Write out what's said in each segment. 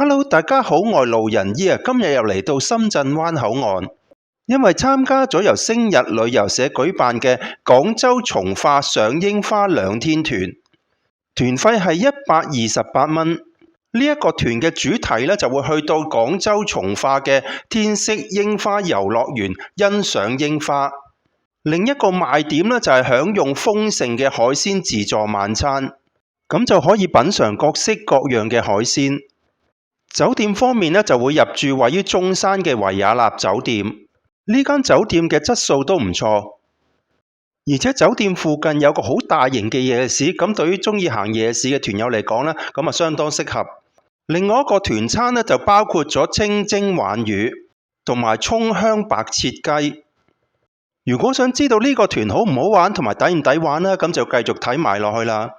Hello，大家好，我係路人姨啊，今日又嚟到深圳灣口岸，因為參加咗由星日旅遊社舉辦嘅廣州從化賞櫻花2天團，團費係128蚊。呢一個團嘅主題呢，就會去到廣州從化嘅天色櫻花遊樂園欣賞櫻花。另一個賣點呢，就係享用豐盛嘅海鮮自助晚餐，咁就可以品嚐各式各樣嘅海鮮。酒店方面呢，就會入住位於中山嘅維也納酒店。呢間酒店嘅質素都唔錯，而且酒店附近有個好大型嘅夜市，咁對於中意行夜市嘅團友嚟講呢，咁啊相當適合。另外一個團餐呢，就包括咗清蒸鯇魚同埋葱香白切雞。如果想知道呢個團好唔好玩同埋抵唔抵玩呢，咁就繼續睇埋落去啦。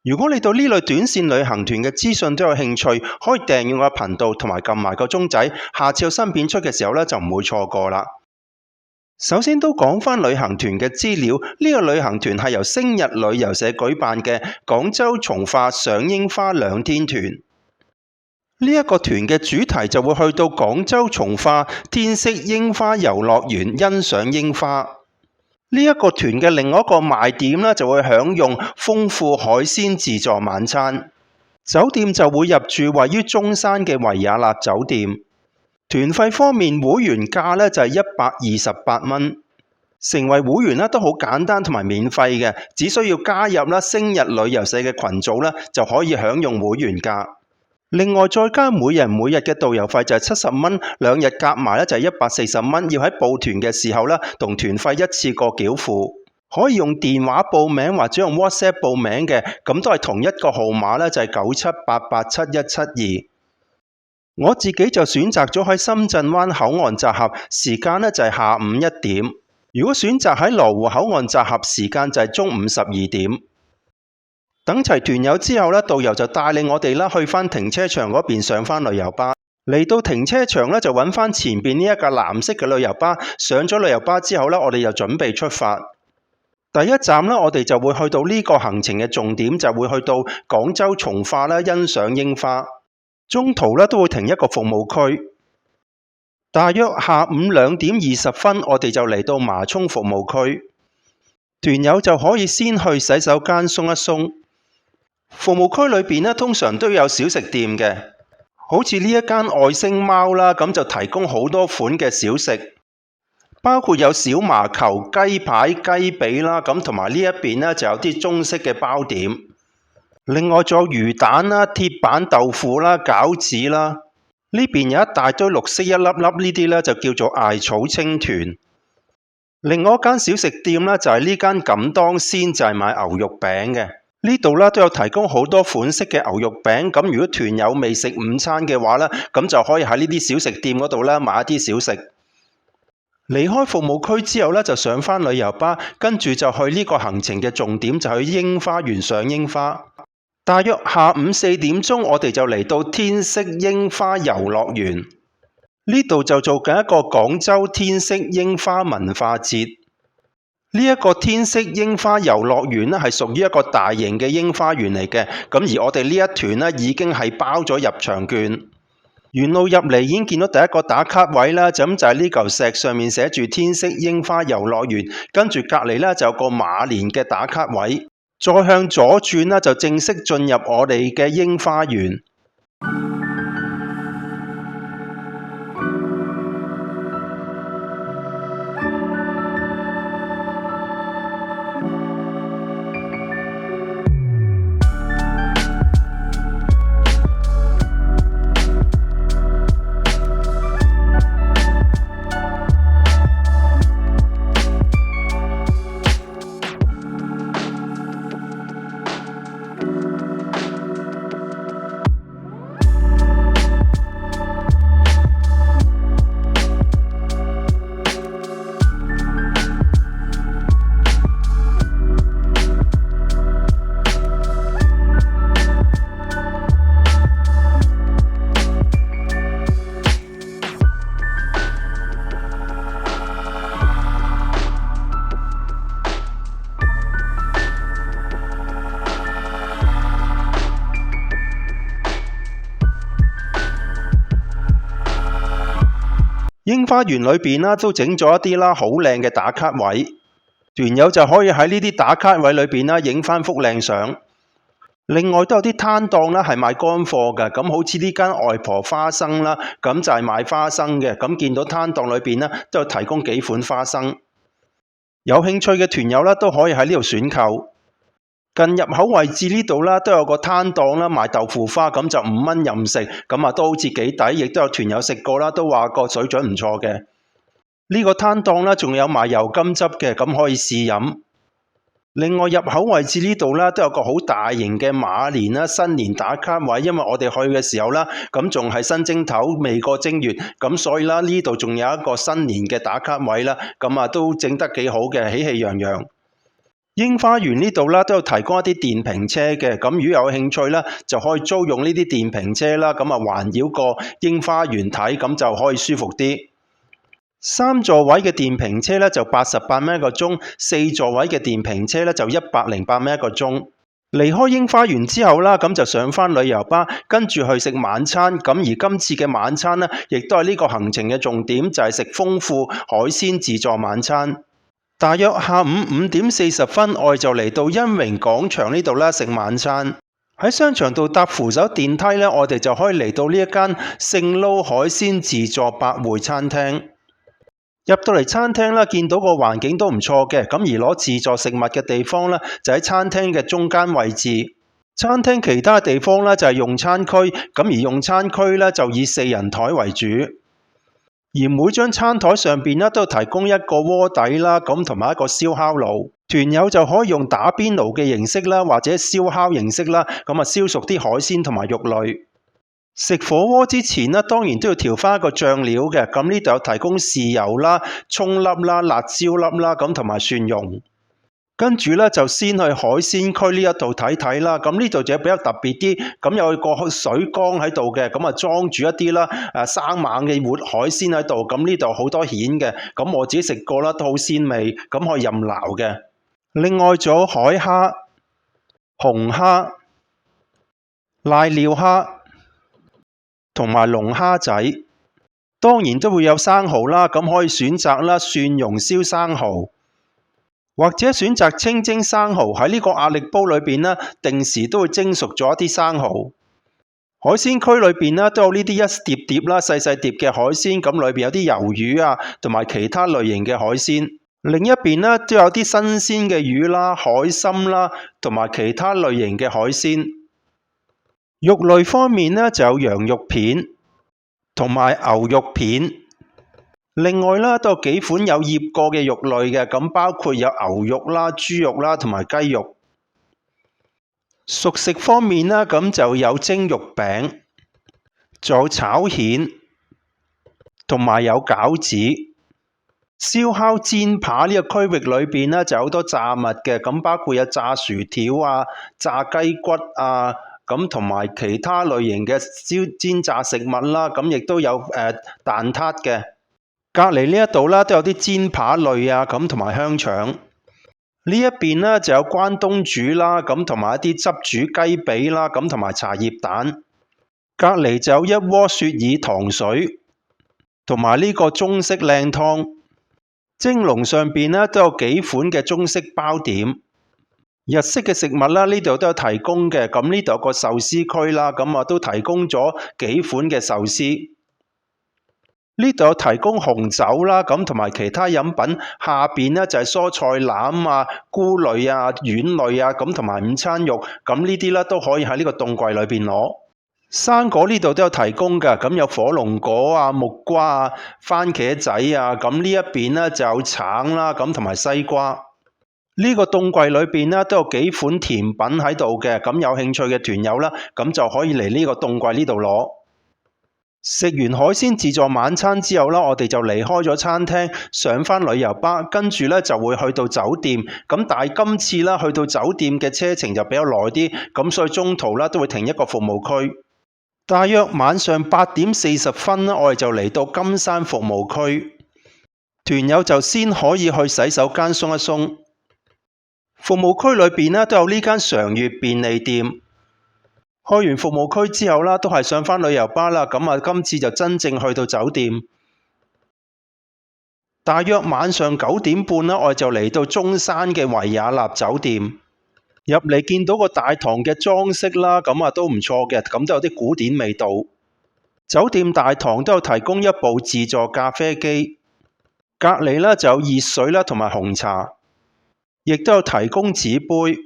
如果你對呢類短線旅行團嘅資訊都有興趣，可以訂閱我嘅頻道同埋撳埋個鐘仔，下次有新片出嘅時候呢，就唔會錯過啦。首先都講返旅行團嘅資料，呢個旅行團係由星日旅遊社舉辦嘅廣州從化賞櫻花2天團。呢一個團嘅主題就會去到廣州從化天色櫻花遊樂園欣賞櫻花。呢一個團嘅另外一個賣點呢，就會享用豐富海鮮自助晚餐。酒店就會入住位於中山嘅維也納酒店。團費方面，會員價呢就係128蚊。成為會員呢都好簡單同埋免費嘅，只需要加入星日旅遊社嘅群組呢，就可以享用會員價。另外再加每人每日嘅導遊費就係70蚊，2日夾埋就係140蚊。要喺報團嘅時候同團費一次過繳付，可以用電話報名或者用 WhatsApp 報名嘅，咁都係同一個號碼就係97887172。我自己就選擇咗喺深圳灣口岸集合，時間就係下午1點。如果選擇喺羅湖口岸集合，時間就係中午12點。等齊團友之後導遊就帶領我哋去返停車場嗰邊上返旅遊巴。嚟到停車場就揾返前邊呢一架藍色嘅旅遊巴。上咗旅遊巴之後我哋就準備出發。第一站我哋就會去到呢個行程嘅重點，就會去到廣州從化欣賞櫻花。中途都會停一個服務區。大約下午2點20分，我哋就嚟到麻涌服務區。團友就可以先去洗手間鬆一鬆。服務區裏邊通常都有小食店嘅，好似呢一間愛星貓啦，咁就提供好多款嘅小食，包括有小麻球、雞排、雞髀啦，咁同埋呢一邊就有啲中式嘅包點。另外仲有魚蛋啦、鐵板豆腐啦、餃子啦。呢邊有一大堆綠色一粒粒呢啲就叫做艾草青團。另外一間小食店就係呢間錦當鮮，就係賣牛肉餅嘅。呢度都有提供好多款式嘅牛肉餅，咁如果團友未食午餐嘅話咁就可以喺呢啲小食店嗰度買一啲小食。離開服務區之後就上返旅遊巴，跟住就去呢個行程嘅重點，就去櫻花園賞櫻花。大約下午4點鐘，我哋就嚟到天色櫻花遊樂園。呢度就做緊一個廣州天色櫻花文化節。呢一個天色櫻花遊樂園係屬於一個大型嘅櫻花園嚟嘅，咁而我哋呢一團已經係包咗入場券。沿路入嚟已經見到第一個打卡位啦，就係呢嚿石上面寫住天色櫻花遊樂園，跟住隔離就有個馬連嘅打卡位，再向左轉就正式進入我哋嘅櫻花園。櫻花園裏邊啦都整咗一啲啦好靚嘅打卡位，團友就可以喺呢啲打卡位裏邊啦影翻幅靚相。另外都有啲攤檔啦係賣乾貨嘅，咁好似呢間外婆花生啦，咁就係賣花生嘅。咁見到攤檔裏邊啦都有提供幾款花生，有興趣嘅團友啦都可以喺呢度選購。近入口位置呢度啦都有個攤檔啦賣豆腐花，咁就5蚊任食，咁啊都好似幾抵，亦都有團友食過啦，都話個水準唔錯嘅。呢個攤檔啦仲有賣油甘汁嘅，咁可以試飲。另外入口位置呢度啦都有個好大型嘅馬年啦新年打卡位，因為我哋去嘅時候啦，咁仲係新正頭未過正月，咁所以啦呢度仲有一個新年嘅打卡位啦，咁啊都整得幾好嘅，喜氣洋洋。櫻花園呢度啦都有提供一啲電瓶車嘅，咁如果有興趣啦就可以租用呢啲電瓶車啦，咁啊環繞個櫻花園睇，咁就可以舒服啲。3座位嘅電瓶車咧就88蚊一個鐘，4座位嘅電瓶車咧就108蚊一個鐘。離開櫻花園之後啦，咁就上返旅遊巴，跟住去食晚餐。咁而今次嘅晚餐呢，亦都係呢個行程嘅重點，就係食豐富海鮮自助晚餐。大約下午5點40分，我哋就嚟到欣榮廣場呢度啦食晚餐。喺商場度搭扶手電梯咧，我哋就可以嚟到呢一間聖撈海鮮自助百匯餐廳。入到嚟餐廳啦，見到個環境都唔錯嘅，咁而攞自助食物嘅地方咧就喺餐廳嘅中間位置。餐廳其他地方咧就係用餐區，咁而用餐區咧就以4人台為主。而每張餐台上邊咧都提供一個鍋底啦，咁同埋一個燒烤爐，團友就可以用打邊爐嘅形式啦，或者燒烤形式啦，咁啊燒熟啲海鮮同埋肉類。食火鍋之前呢，當然都要調翻一個醬料嘅，咁呢度有提供豉油啦、葱粒啦、辣椒粒啦，咁同埋蒜蓉。跟住咧就先去海鮮區呢一度睇睇啦，咁呢度就比較特別啲，咁有個水缸喺度嘅，咁啊裝住一啲啦生猛嘅活海鮮喺度，咁呢度好多蜆嘅，咁我自己食過啦，都好鮮味，咁可以任撈嘅。另外仲有海蝦、紅蝦、瀨尿蝦同埋龍蝦仔，當然都會有生蠔啦，咁可以選擇啦蒜蓉燒生蠔。或者選擇清蒸生蠔，喺呢個壓力煲裏邊呢，定時都會蒸熟咗一啲生蠔。海鮮區裏邊呢都有呢啲一碟碟啦、細細碟嘅海鮮，咁裏邊有啲魷魚啊，同埋其他類型嘅海鮮。另一邊呢都有啲新鮮嘅魚啦、海參啦，同埋其他類型嘅海鮮。肉類方面呢就有羊肉片同埋牛肉片。另外啦，都有幾款有醃過嘅肉類嘅，咁包括有牛肉啦、豬肉啦同埋雞肉。熟食方面啦，咁就有蒸肉餅，仲有炒蜆，同埋有餃子。燒烤煎扒呢個區域裏邊呢，就有好多炸物嘅，咁包括有炸薯條啊、炸雞骨啊，咁同埋其他類型嘅煎炸食物啦，咁亦都有蛋撻嘅。隔離呢一度啦，都有啲煎扒類啊，咁同埋香腸。呢一邊呢就有關東煮啦，咁同埋一啲汁煮雞髀啦，咁同埋茶葉蛋。隔離就有一鍋雪耳糖水，同埋呢個中式靚湯。蒸籠上邊呢都有幾款嘅中式包點。日式嘅食物啦，呢度都有提供嘅，咁呢度有個壽司區啦，咁啊都提供咗幾款嘅壽司。呢度有提供紅酒啦，咁同埋其他飲品，下邊呢就係蔬菜籃啊、菇類啊、丸類啊，咁同埋午餐肉，咁呢啲咧都可以喺呢個凍櫃裏邊攞。生果呢度都有提供㗎，咁有火龍果啊、木瓜啊、番茄仔啊，咁呢一邊呢就有橙啦，咁同埋西瓜。呢個凍櫃裏邊呢都有幾款甜品喺度嘅，咁有興趣嘅團友啦，咁就可以嚟呢個凍櫃呢度攞。食完海鮮自助晚餐之後啦，我哋就離開咗餐廳，上返旅遊巴，跟住咧就會去到酒店。咁但係今次啦，去到酒店嘅車程就比較耐啲，咁所以中途啦都會停一個服務區。大約晚上8點40分啦，我哋就嚟到金山服務區，團友就先可以去洗手間鬆一鬆。服務區裏邊呢都有呢間常悅便利店。去完服務區之後啦，都係上返旅遊巴啦，咁啊今次就真正去到酒店。大約晚上9點半啦，我就嚟到中山嘅維也納酒店。入嚟見到個大堂嘅裝飾啦，咁都唔錯嘅，咁都有啲古典味道。酒店大堂都有提供一部自助咖啡機，隔離啦就有熱水啦同埋紅茶，亦都有提供紙杯。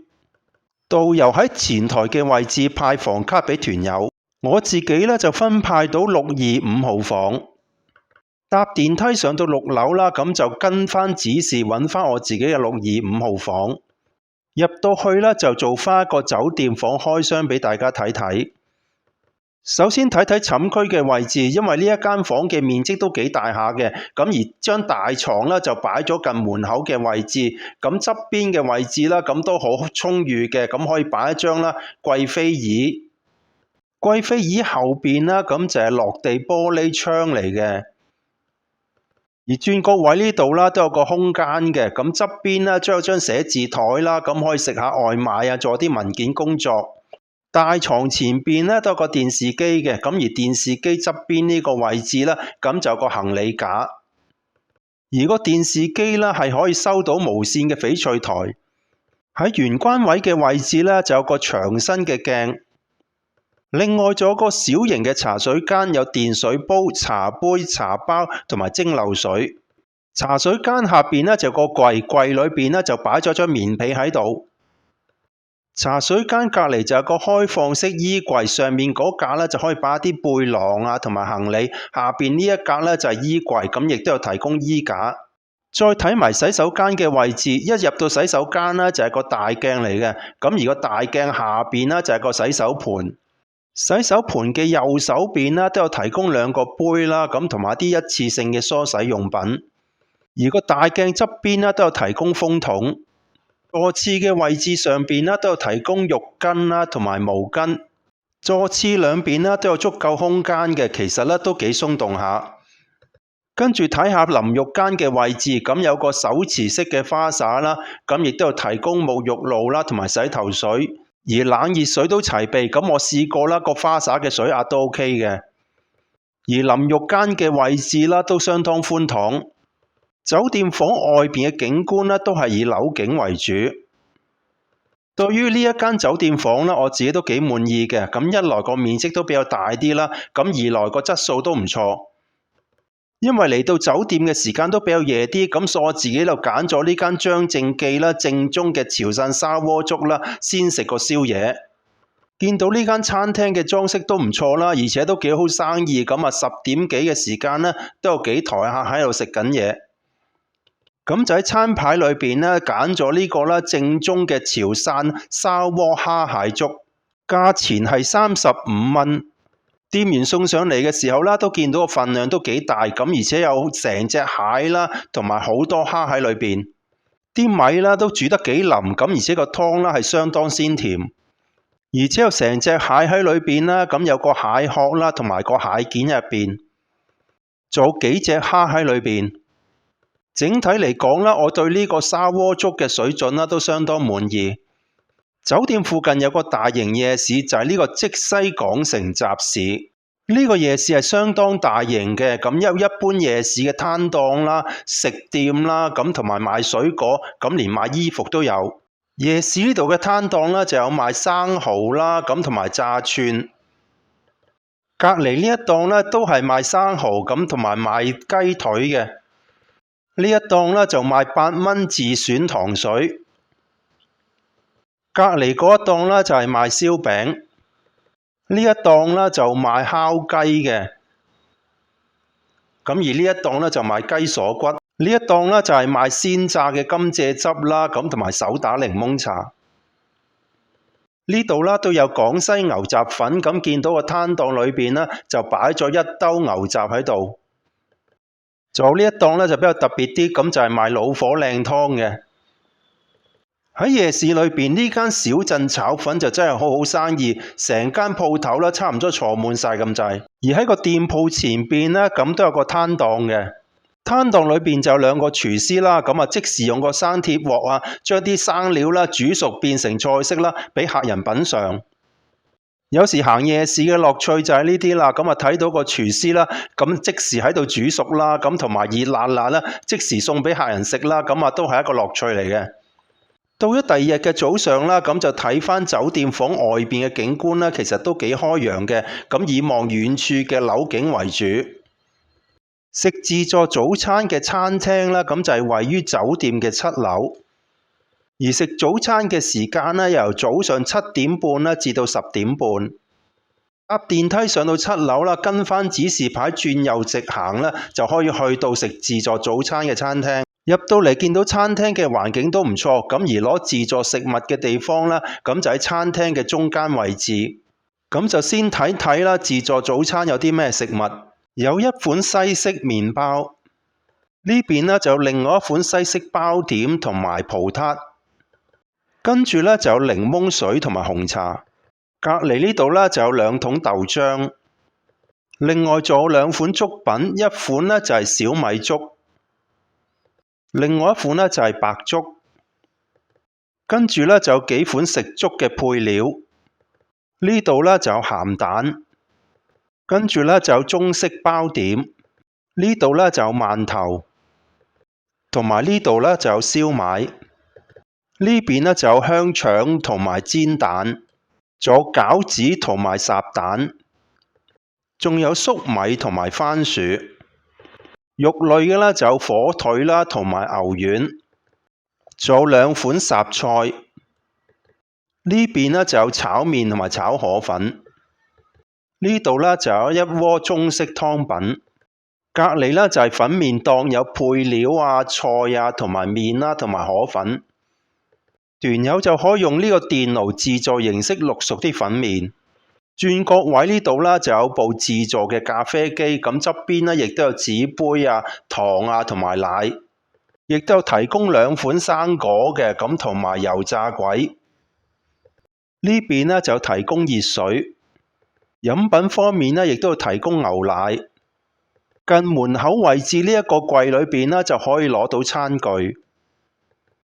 導遊喺前台嘅位置派房卡俾團友，我自己咧就分派到625號房。搭電梯上到6樓啦，咁就跟翻指示揾翻我自己嘅625號房。入到去咧就做翻一個酒店房開箱俾大家睇睇。首先睇睇寢區嘅位置，因為呢一間房嘅面積都幾大下嘅，咁而張大床咧就擺咗近門口嘅位置，咁側邊嘅位置啦，咁都好充裕嘅，咁可以擺一張啦貴妃椅。貴妃椅後邊啦，咁就係落地玻璃窗嚟嘅。而轉角位呢度啦，都有個空間嘅，咁側邊啦，將有張寫字台啦，咁可以食下外賣啊，做啲文件工作。大床前邊咧都有個電視機嘅，咁而電視機側邊呢個位置咧，咁就有個行李架。而個電視機咧係可以收到無線嘅翡翠台。喺玄關位嘅位置咧就有個長身嘅鏡。另外仲有個小型嘅茶水間，有電水煲、茶杯、茶包同埋蒸餾水。茶水間下邊咧就有個櫃，櫃裏邊咧就擺咗張棉被喺度。茶水間隔離就有個開放式衣櫃，上面嗰格咧就可以擺啲背囊啊同埋行李，下邊呢一格咧就係衣櫃，咁亦都有提供衣架。再睇埋洗手間嘅位置，一入到洗手間咧就係個大鏡嚟嘅，咁而個大鏡下邊咧就係個洗手盤。洗手盤嘅右手邊咧都有提供2個杯啦，咁同埋啲一次性嘅梳洗用品。而個大鏡側邊咧都有提供風筒。座廁嘅位置上邊咧都有提供浴巾啦同埋毛巾。座廁兩邊咧都有足夠空間嘅，其實咧都幾鬆動下。跟住睇下淋浴間嘅位置，咁有個手持式嘅花灑啦，咁亦都有提供沐浴露啦同埋洗頭水。而冷熱水都齊備，咁我試過啦，個花灑嘅水壓都 OK 嘅。而淋浴間嘅位置啦，都相當寬敞。酒店房外邊嘅景觀咧，都係以樓景為主。對於呢一間酒店房咧，我自己都幾滿意嘅。咁一來個面積都比較大啲啦，咁二來個質素都唔錯。因為嚟到酒店嘅時間都比較夜啲，咁所以我自己就揀咗呢間張正記啦，正宗嘅潮汕砂鍋粥啦，先食個宵夜。見到呢間餐廳嘅裝飾都唔錯啦，而且都幾好生意。咁10點幾嘅時間咧，都有幾台客喺度食緊嘢。咁就喺餐牌裏邊咧揀咗呢個啦，正宗嘅潮汕砂鍋蝦蟹粥，價錢係35蚊。店員送上嚟嘅時候啦，都見到個份量都幾大，咁而且有成隻蟹啦，同埋好多蝦喺裏邊。啲米啦都煮得幾腍，咁而且個湯啦係相當鮮甜，而且有成隻蟹喺裏邊啦，咁有個蟹殼啦，同埋個蟹件入邊，仲有幾隻蝦喺裏邊。整體嚟講啦，我對呢個砂鍋粥嘅水準啦都相當滿意。酒店附近有個大型夜市，就係呢個積西港城集市。呢個夜市係相當大型嘅，咁有一般夜市嘅攤檔啦、食店啦，咁同埋賣水果，咁連賣衣服都有。夜市呢度嘅攤檔啦，就有賣生蠔啦，咁同埋炸串。隔離呢一檔咧都係賣生蠔，咁同埋賣雞腿嘅。呢一檔咧就賣8蚊自選糖水。隔離嗰一檔咧就係賣燒餅，呢一檔咧就賣烤雞嘅，咁而呢一檔咧就賣雞鎖骨，呢一檔咧就係賣鮮榨嘅甘蔗汁啦，咁同埋手打檸檬茶。呢度啦都有廣西牛雜粉，咁見到個攤檔裏邊咧就擺咗1兜牛雜喺度。仲有呢一檔咧就比較特別啲，咁就係賣老火靚湯嘅。喺夜市裏邊呢間小鎮炒粉就真係好好生意，成間鋪頭啦差唔多坐滿晒咁滯。而喺個店鋪前邊呢，咁都有個攤檔嘅，攤檔裏邊就有2個廚師啦，咁即時用個生鐵鑊啊，將啲生料啦煮熟變成菜式啦，俾客人品嚐。有時行夜市嘅樂趣就係呢啲啦，咁啊睇到個廚師啦，咁即時喺度煮熟啦，咁同埋熱辣辣啦，即時送俾客人食啦，咁啊都係一個樂趣嚟嘅。到咗第二日嘅早上啦，咁就睇返酒店房外邊嘅景觀啦，其實都幾開揚嘅，咁以望遠處嘅樓景為主。食自助早餐嘅餐廳啦，咁就係位於酒店嘅7樓，而食早餐嘅時間呢，由早上7點半啦至到10點半。搭電梯上到7樓啦，跟返指示牌轉右直行啦，就可以去到食自助早餐嘅餐廳。入到嚟見到餐廳嘅環境都唔錯，咁而攞自助食物嘅地方啦，咁就喺餐廳嘅中間位置。咁就先睇睇啦，自助早餐有啲咩食物？有一款西式麵包，呢邊呢就有另外一款西式包點同埋葡撻，跟住呢就有檸檬水同埋紅茶。隔離呢度呢就有2桶豆漿，另外仲有2款粥品，一款呢就係小米粥。另外一款呢就係白粥，跟住呢就有幾款食粥嘅配料。呢度呢就有鹹蛋，跟住呢就有中式包點。呢度呢就有饅頭，同埋呢度呢就有燒賣。呢邊呢就有香腸同埋煎蛋，仲有餃子同埋烚蛋，仲有粟米同埋番薯。肉類嘅呢就有火腿啦，同埋牛丸，仲有2款雜菜。呢邊呢就有炒麵同埋炒河粉。呢度呢就有一鍋中式湯品。隔離呢就係粉麵檔，有配料啊、菜啊同埋麵啦，同埋河粉。團友就可以用呢個電爐自助形式淥熟啲粉麵。轉角位呢度啦，就有部自助嘅咖啡機，咁側邊呢亦都有紙杯啊、糖啊同埋奶，亦都有提供2款生果嘅，咁同埋油炸鬼。呢邊呢就有提供熱水，飲品方面呢亦都有提供牛奶。近門口位置呢一個櫃裏邊呢就可以攞到餐具。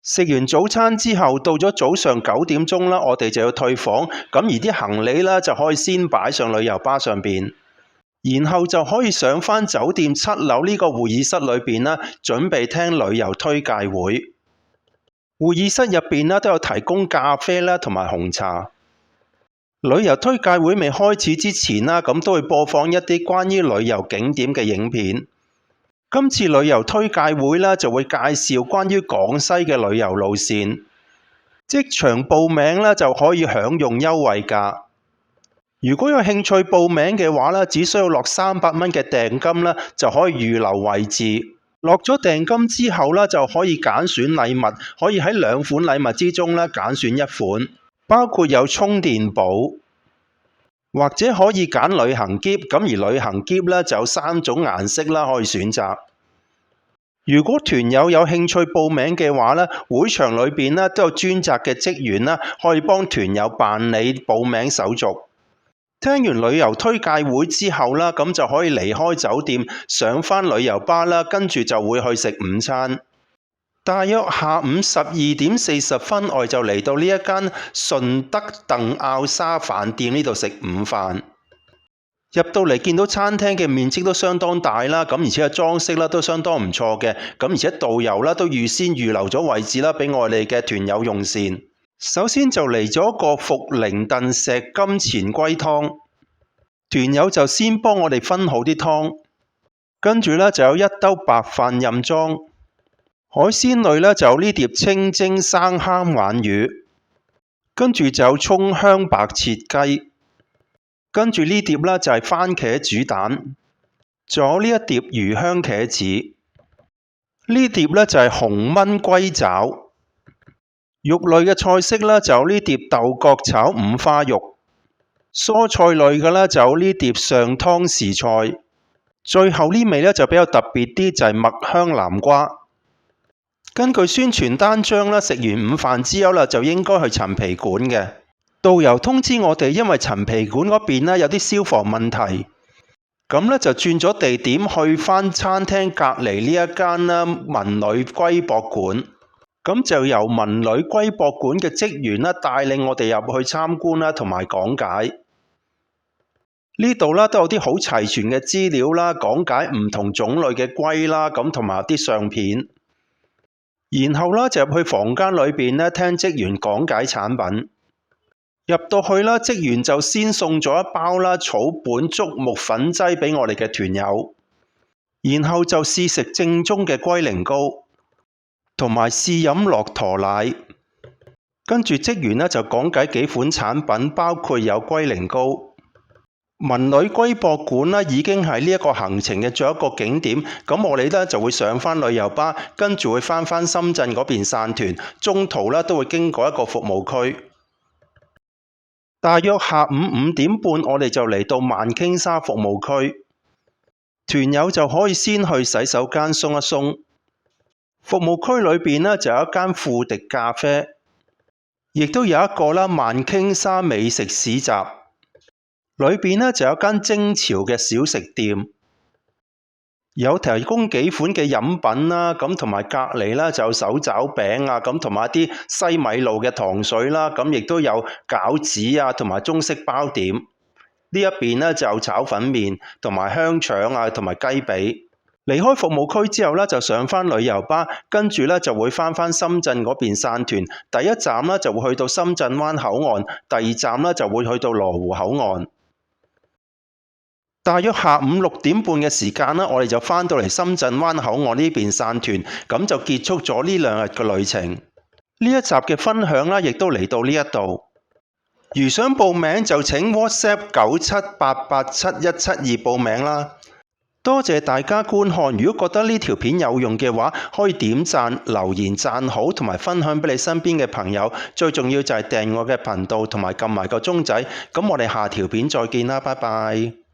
食完早餐之後，到咗早上9點鐘啦，我哋就要退房，咁而啲行李呢，就可以先擺上旅遊巴上邊，然後就可以上返酒店7樓呢個會議室裏邊啦，準備聽旅遊推介會。會議室入邊呢都有提供咖啡啦同埋紅茶。旅遊推介會未開始之前啦，咁都會播放一啲關於旅遊景點嘅影片。今次旅遊推介會呢，就會介紹關於廣西嘅旅遊路線，即場報名呢，就可以享用優惠價。如果有興趣報名嘅話呢，只需要落300蚊嘅訂金呢，就可以預留位置。落咗訂金之後呢，就可以揀選禮物，可以喺2款禮物之中呢揀選1款，包括有充電寶，或者可以揀旅行篋，咁而旅行篋呢就有3種顏色啦，可以選擇。如果團友有興趣報名嘅話呢，會場裏邊呢都有專責嘅職員啦，可以幫團友辦理報名手續。聽完旅遊推介會之後啦，咁就可以離開酒店，上返旅遊巴啦，跟住就會去食午餐。大約下午12點40分，我就嚟到呢一間順德鄧坳沙飯店呢度食午飯。入到嚟見到餐廳嘅面積都相當大啦，咁而且嘅裝飾啦都相當唔錯嘅，咁而且導遊啦都預先預留咗位置啦，俾我哋嘅團友用膳。首先就嚟咗個茯苓燉石金錢龜湯，團友就先幫我哋分好啲湯，跟住呢就有1兜白飯任裝。海鮮類呢就有呢碟清蒸生蝦鯇魚，跟住就有葱香白切雞，跟住呢碟呢就係番茄煮蛋，仲有呢一碟魚香茄子，呢碟呢就係紅燜龜爪。肉類嘅菜式呢就有呢碟豆角炒五花肉，蔬菜類嘅呢就有呢碟上湯時菜，最後呢味呢就比較特別啲，就係麥香南瓜。根據宣傳單張啦，食完午飯之後啦，就應該去陳皮館嘅。導遊通知我哋，因為陳皮館嗰邊呢有啲消防問題，咁呢就轉咗地點去返餐廳隔離呢一間啦文旅龜博館。咁就由文旅龜博館嘅職員啦帶領我哋入去參觀啦，同埋講解。呢度啦都有啲好齊全嘅資料啦，講解唔同種類嘅龜啦，咁同埋啲相片。然後啦就入去房間裏邊咧聽職員講解產品。入到去啦，職員就先送咗一包啦草本竹木粉劑俾我哋嘅團友，然後就試食正宗嘅龜苓膏，同埋試飲駱駝奶。跟住職員咧就講解幾款產品，包括有龜苓膏。文旅龜博館咧已經係呢一個行程嘅最後一個景點，咁我哋咧就會上返旅遊巴，跟住會返深圳嗰邊散團，中途咧都會經過一個服務區。大約下午5點半，我哋就嚟到萬頃沙服務區，團友就可以先去洗手間鬆一鬆。服務區裏邊咧就有一間富迪咖啡，亦都有一個啦萬頃沙美食市集。裏邊咧就有一間精潮嘅小食店，有提供幾款嘅飲品啦，咁同埋隔離啦就有手抓餅啊，咁同埋一啲西米露嘅糖水啦，咁亦都有餃子啊，同埋中式包點。呢一邊咧就有炒粉麵，同埋香腸啊，同埋雞髀。離開服務區之後咧，就上返旅遊巴，跟住咧就會返深圳嗰邊散團。第一站咧就會去到深圳灣口岸，第二站咧就會去到羅湖口岸。大約下午6點半嘅時間啦，我哋就返到嚟深圳灣口岸呢邊散團，咁就結束咗呢2日嘅旅程。呢一集嘅分享啦，亦都嚟到呢一度。如想報名就請 WhatsApp 97887172報名啦。多謝大家觀看，如果覺得呢條片有用嘅話，可以點讚、留言、讚好同埋分享俾你身邊嘅朋友。最重要就係訂閱我嘅頻道同埋撳埋個鐘仔。咁我哋下條片再見啦，拜拜。